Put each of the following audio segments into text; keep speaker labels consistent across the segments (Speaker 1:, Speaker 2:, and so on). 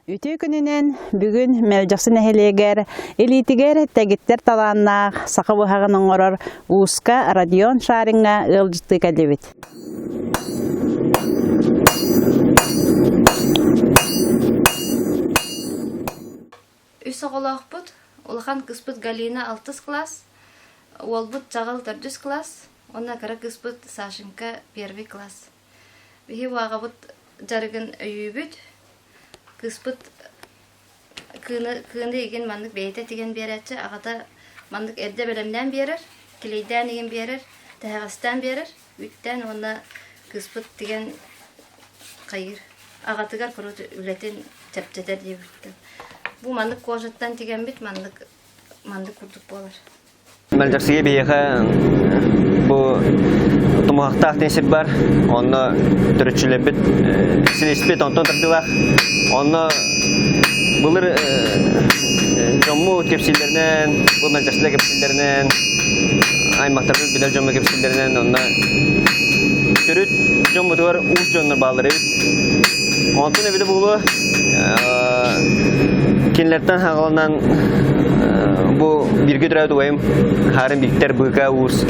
Speaker 1: Үтө күнүнен бүгүн мэлжаксын эхелегер, элитигер тегиттер талааннаах сакыбыхагын оңорор Ууска Родион шаарыңа ылжытты кәлебит.
Speaker 2: Үс оголоохпут, улахан кыспыт Галина 6 класс, олбут Жагал 4 класс, онна кара кыспыт Сашенька 1 класс. Бихи вагабут жарыгын өйүбүт, кыспыт кыны еген мандык бейте тиген беречи, агата мандык эрде белемден берер, килейден еген берер, тагыстан берер, үттен онна кыспыт тиген кайыр. Агатыгар корот үлетен чапчатер дебиттен. Бу мандык кожаттан тиген бит мандык курдук болар.
Speaker 3: Мэлжаксыге бейеха бу тумактак тенсип бар, онно төрөчүлөбүт, силеспет онтон тардылак, онно булыр жомму кепсилдеринен, бу мэлжаксылы кепсилдеринен, аймактарды билер жомму кепсилдеринен, онно төрөт жоммутугар уус жоннор баалары бит. Онтон эбиле булу кинлерден хагалынан бу бирге турабыт уайым харын биктер быка уус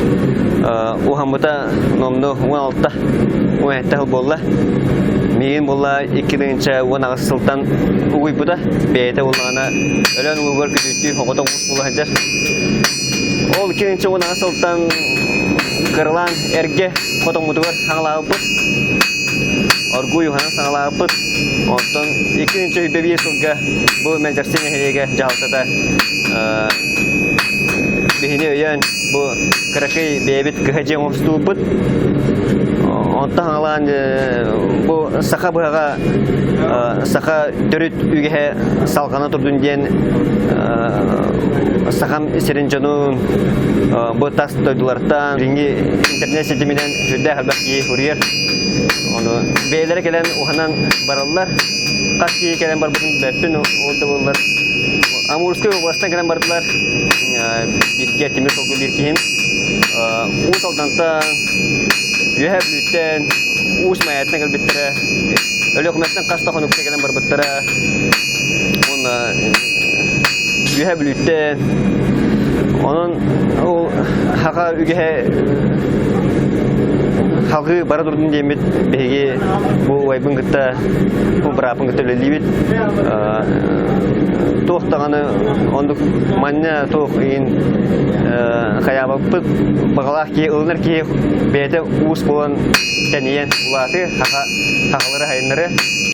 Speaker 3: ухамыта номну 16-та 17-та хыл болла. Мейін болла 2-нче 19 сылтан уйбута бейте боллағана өлен уйгор күтүттү оғыта уус болла хаджар. Ол 2-нче 19 сылтан кырылан эрге котомутугар хаңлағы бұд. Оргу юханан саңлағы бұд. Онтон 2-нче үйбебие сылға бұл Мэлжаксын эхелеге жағалтата бихини өйен бу каракай бебит кыхажен обступут онта хаңалан бу саха быга саха төрүт үгеhe салгана турдун ден сахам серинжанун бу такс тойдулардан ринги интернет сетименен хүддә халбаки хурьер оны бейлер келен уханан бараллар катки келен бар бутун бәппин олда боллар Амурская областан келен бардылар бирге темир толгу биркейим уус алдантан үйәп лүттен уус маятына кәлбеттері өлі өкіметтен қаста қонукта келен бар бұттары оны үйәп лүттен оның хаға үгеhe халқы бара тұрдың деймет бәйге бұл вайбын күтті бұл бірапын күтті өлелейбет тоқтағаны ондық манна тоқ ең қаябаппыт бағалақ кей ұлыныр кей бәйті уыс болан тәнейен ұлаты хақалары хайынлары